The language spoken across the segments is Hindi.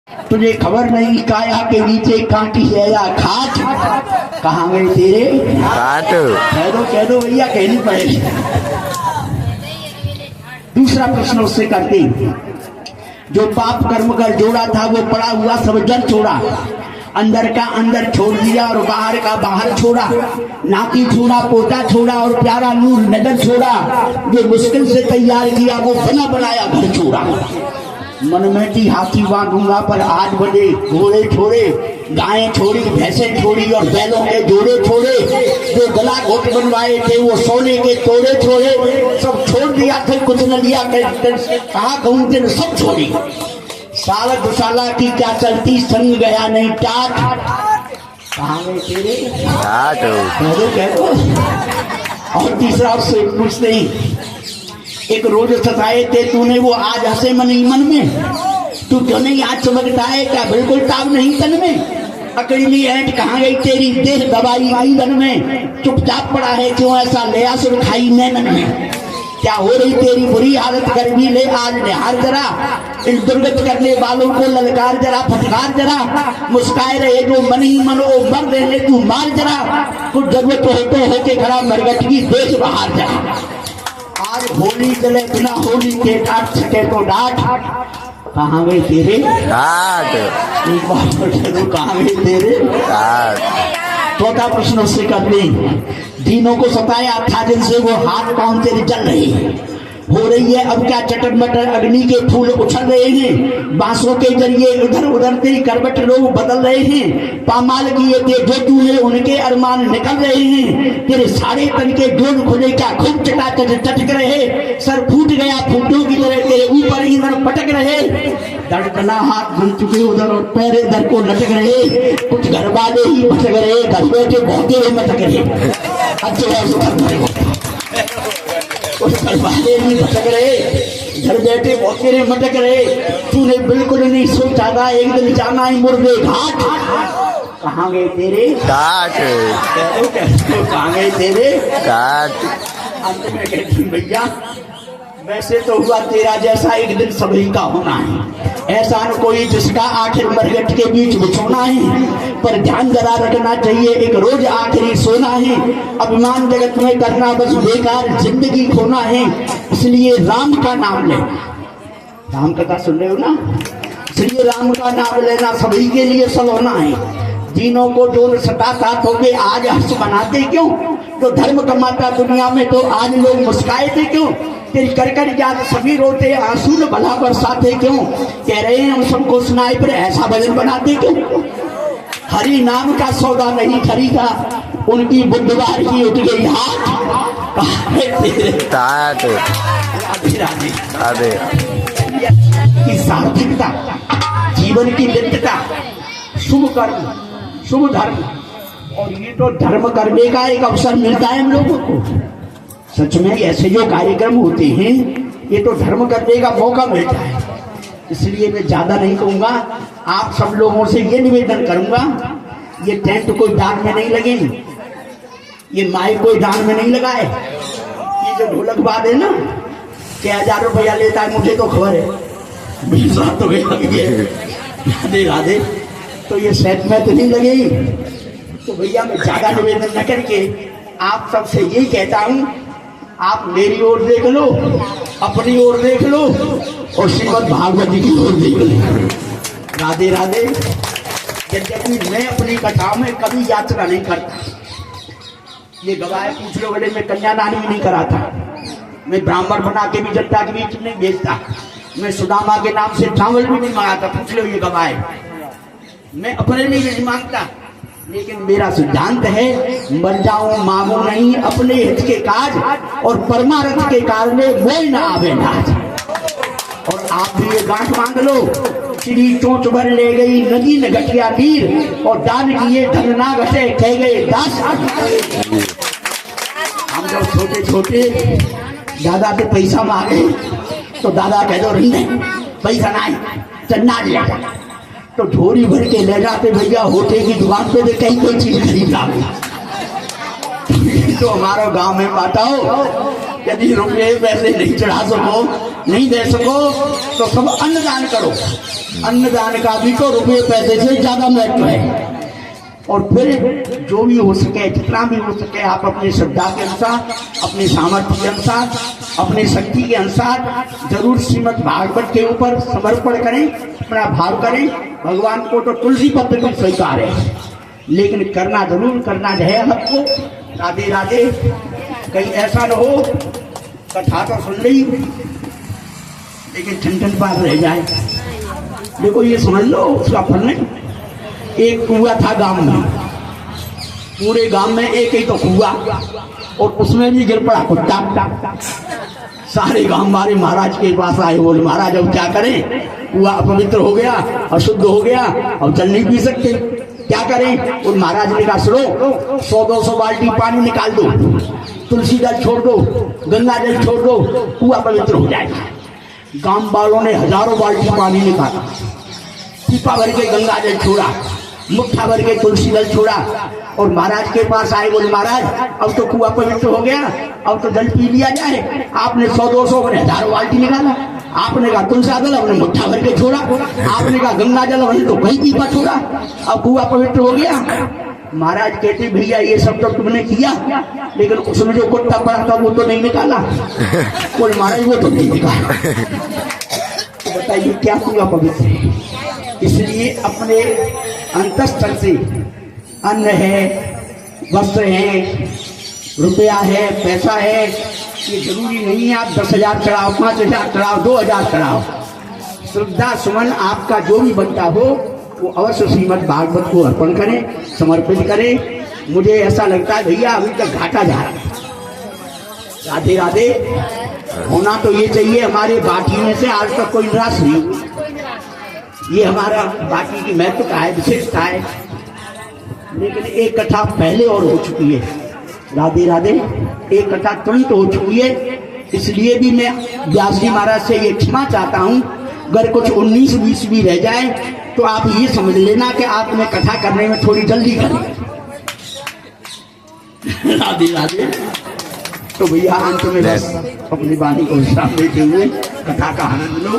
तुझे खबर नहीं काया के नीचे कांटी है या खाट, कहाँ गए तेरे काट। कह दो भैया, कहनी पड़ेगी। दूसरा प्रश्न उससे करते, जो पाप कर्म कर जोड़ा था वो पड़ा हुआ सब जल छोड़ा, अंदर का अंदर छोड़ दिया और बाहर का बाहर छोड़ा, नाती छोड़ा, पोता छोड़ा और प्यारा नूर नगर छोड़ा, जो मुश्किल से तैयार किया वो बना बनाया घर छोड़ा। मन में थी हाथी बांधूंगा पर 8 बजे घोड़े छोड़े, गायें छोड़ी, भैंसें छोड़ी और बैलों के जोड़े छोड़े, जो गला घोट बनवाए थे वो सोने के तोड़े छोड़े, सब छोड़ दिया थे कुछ न लिया, कहा कहूँ तेरे सब छोड़ी। साल दुसाला की क्या चलती, संग गया नहीं टाट, कहाँ गए तेरे कह दो। और तीसरा उससे पूछते ही, एक रोज सताए थे तूने वो आज हंसे मन ही मन में, तू क्यों नहीं आज चमकता है, क्या बिल्कुल ताव नहीं तन में, अकेली ऐट कहाँ गई तेरी देह दबाई ईंधन में, चुपचाप पड़ा है क्यों ऐसा ले आसुर खाई नैनन में, क्या हो रही तेरी बुरी हालत गर्मी ले आज निहार जरा, इन दुर्गत करने वालों को ललकार जरा, फटकार जरा, मुस्काए रहे जो मन ही मन ओ मर रहे तू मार जरा, कुछ जरूरत होते होके खड़ा मरगट की देश बाहर जरा। आज होली चले बिना होली के डांट सके तो डांट, कहाँ गए तेरे काट। एक बार कहाँ गए तेरे काट। चौथा प्रश्न उससे कर ले, दिनों को सताया था जिनसे वो हाथ पांव तेरे चल रहे, हो रही है अब क्या चटर मटर, अग्नि के फूल उछल रहे हैं, बांसों के जरिए इधर उधर तेरी करवट लोग बदल रहे हैं, पामाल किए थे जो तूने उनके अरमान निकल रहे हैं, तेरे सारे तन के जोड़ खुले क्या खूब चटाचट चटक रहे, सर फूट गया फूटों की तरह तेरे ऊपर इधर पटक रहे, धड़कना हाथ धुल चुके उधर और पैर इधर को लटक रहे, कुछ घर वाले ही भटक रहे, घर बैठे बहुते हुए मटक रहे, घर वाले नहीं भटक रहे, घर बैठे बहुत रहे मटक रहे, तूने बिल्कुल नहीं सोचा था एक दिन जाना ही मुर्दे घाट, कहाँ गए तेरे काट। कहाँ गए तेरे काट। अंत में कहती भैया वैसे तो हुआ तेरा जैसा एक दिन सभी का होना है, ऐसा न कोई जिसका आखिर मरगट के बीच बिछोना है, पर ध्यान जरा रखना चाहिए एक रोज आखिरी सोना है, अभिमान जगत में करना बस बेकार जिंदगी खोना है, इसलिए राम का नाम ले, राम कथा सुन रहे हो ना, इसलिए राम का नाम लेना सभी के लिए सलोना है, दिनों को जो सताता तो वे आज हंस बनाते क्यों, जो धर्म कमाता दुनिया में तो आज लोग मुस्काए थे क्यों, तेरी कर याद सभी रोते आंसू न भला बरसाते क्यों, कह रहे हैं हम सबको सुनाए पर ऐसा भजन बनाते क्यों, हरि नाम का सौदा नहीं खरीदा, उनकी बुधवार की उठ गई हाथ, की सार्थकता, जीवन की नित्यता, शुभ कर्म, शुभ धर्म, और ये तो धर्म करने का एक अवसर मिलता है हम लोगों को, सच में ऐसे जो कार्यक्रम होते हैं ये तो धर्म करने का मौका मिलता है, इसलिए मैं ज्यादा नहीं कहूँगा, आप सब लोगों से ये निवेदन करूंगा, ये टेंट कोई दान में नहीं लगेगी, ये माइक कोई दान में नहीं लगाए, ये जो ढोलक बाद है ना 1000 रुपया लेता है, मुझे तो खबर है 20 तो राधे राधे, तो ये सेट में तो नहीं लगेगी, तो भैया मैं ज्यादा निवेदन न करके आप सबसे यही कहता हूँ, आप मेरी ओर देख लो, अपनी ओर देख लो और श्रीमद् भागवत जी की ओर देख लो, राधे राधे। यद्यपि मैं अपनी कथाओं में कभी याचना नहीं करता, ये गवाह पूछ लो बोले मैं कन्यादान भी नहीं कराता, मैं ब्राह्मण बना के भी जनता के बीच नहीं बेचता, मैं सुदामा के नाम से चावल भी नहीं मंगाता, पूछ लो ये गवाह, मैं अपने लिए नहीं मांगता, लेकिन मेरा सिद्धांत है मर जाऊं मांगू नहीं अपने हित के काज, और परमार्थ के कारण मोह न आवे नाज, और आप भी ये गांठ बांध लो, श्री चोंच भर ले गई नदी न घटिया नीर, और दान किए धन ना घटे कह गए दास। हम जब छोटे छोटे दादा से पैसा मांगे तो दादा कह दो रही पैसा नहीं चन्ना लिया, तो झोरी भर के ले जाते भैया होटे की दुकान पे दे कहीं कोई चीज खरीद लाओ, तो हमारा गांव में बताओ यदि रुपये पैसे नहीं चढ़ा सको नहीं दे सको तो सब अन्नदान करो। अन्नदान का भी तो रुपये पैसे से ज्यादा महत्व है। और फिर जो भी हो सके, जितना भी हो सके, आप अपनी श्रद्धा के अनुसार, अपने सामर्थ्य के अनुसार, अपने शक्ति के अनुसार जरूर श्रीमद् भागवत के ऊपर समर्पण करें, अपना भाव करें। भगवान को तो तुलसी पत्र भी स्वीकार है, लेकिन करना जरूर करना है आपको। राधे राधे। कहीं ऐसा न हो कथा तो सुन ली लेकिन ठन पार रह जाए। देखो ये समझ लो उसका फल नहीं। एक कुआ था गांव में, पूरे गांव में एक ही तो कुआ, और उसमें भी गिर पड़ा कुत्ता। सारे गांव वाले महाराज के पास आए, बोले महाराज अब क्या करें, कुआ अपवित्र हो गया, अशुद्ध हो गया, अब जल नहीं पी सकते, क्या करें। और महाराज ने कहा सुनो, 100-200 बाल्टी पानी निकाल दो, तुलसी जल छोड़ दो, गंगा जल छोड़ दो, कुआ पवित्र हो जाएगा। गांव वालों ने हजारों बाल्टी पानी निकाला, पीपा भर के गंगा जल छोड़ा, मुट्ठा भर के तुलसी जल छोड़ा, और महाराज के पास आए, बोले महाराज अब तो कुआ पवित्र हो गया, अब तो जल पी लिया जाए। आपने 100-200 हजारों बाल्टी निकाला, आपने कहा तुलसी जल हमने मुट्ठा भर के छोड़ा, आपने कहा गंगा जल हमने तो कहीं पीपा छोड़ा, अब कुआ पवित्र हो गया। महाराज कहते भैया ये सब तो तुमने किया, लेकिन उसमें जो कुत्ता पड़ा था वो तो नहीं निकाला। बोले महाराज वो तो नहीं निकाला। तो बताइए क्या कुआ पवित्र है। इसलिए अपने अंतःस्थल से अन्न है, वस्त्र है, रुपया है, पैसा है, ये जरूरी नहीं है आप 10,000 चढ़ाओ, 5,000 चढ़ाओ, 2,000 चढ़ाओ। श्रद्धा सुमन आपका जो भी बनता हो वो अवश्य श्रीमद् भागवत को अर्पण करें, समर्पित करें। मुझे ऐसा लगता है भैया अभी तक घाटा जा रहा है। राधे राधे। होना तो ये चाहिए, हमारे बाकी में से आज तक कोई निराश नहीं हुई। ये हमारा बाकी की महत्व का है, विशेषता है। लेकिन एक कथा पहले और हो चुकी है। राधे राधे। एक कथा तुरंत हो चुकी है, इसलिए भी मैं व्यास जी महाराज से ये क्षमा चाहता हूँ। अगर कुछ 19-20 भी रह जाए तो आप ये समझ लेना कि आपने कथा करने में थोड़ी जल्दी करी। राधे राधे। तो भैया अंत में बस अपनी वाणी को विश्राम देते हुए कथा का आनंद लो।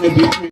मैं बीच में